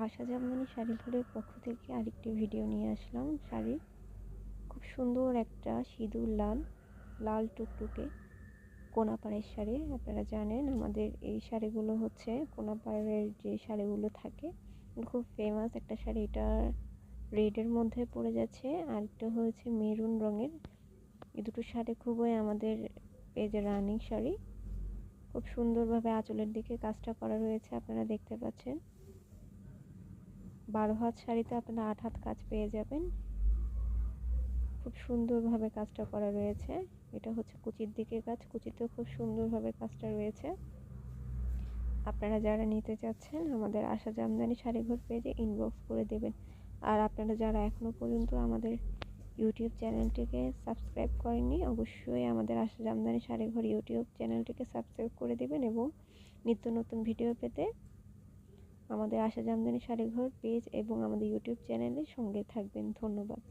আশা জামদানি শাড়ি ঘরের পক্ষ থেকে আরেকটি ভিডিও নিয়ে আসলাম। শাড়ি খুব সুন্দর একটা সিঁদুর লাল লাল টুকটুকে কোনাপাড়ের শাড়ি। আপনারা জানেন আমাদের এই শাড়িগুলো হচ্ছে কোনাপাড়ের যে শাড়িগুলো থাকে খুব ফেমাস একটা শাড়ি। এটা রেডের মধ্যে পড়ে যাচ্ছে, আর একটা হয়েছে মেরুন রঙের। এই দুটো শাড়ি খুবই আমাদের পেজে রানিং শাড়ি। খুব সুন্দরভাবে আঁচলের দিকে কাজটা করা রয়েছে, আপনারা দেখতে পাচ্ছেন। 12 হাত শাড়িতে আপনারা 8 হাত কাজ পেয়ে যাবেন। খুব সুন্দরভাবে কাজটা করা রয়েছে। এটা হচ্ছে কুচির দিকে কাজ, কুচিতেও খুব সুন্দরভাবে কাজটা রয়েছে। আপনারা যারা নিতে চাচ্ছেন আমাদের আশা জামদানি শাড়িঘর পেজে ইনবক্স করে দেবেন। আর আপনারা যারা এখনও পর্যন্ত আমাদের ইউটিউব চ্যানেলটিকে সাবস্ক্রাইব করেননি, অবশ্যই আমাদের আশা জামদানি শাড়িঘর ইউটিউব চ্যানেলটিকে সাবস্ক্রাইব করে দেবেন এবং নিত্য নতুন ভিডিও পেতে আমাদের আশা জামদানি শাড়িঘর পেজ এবং আমাদের ইউটিউব চ্যানেলের সঙ্গে থাকবেন। ধন্যবাদ।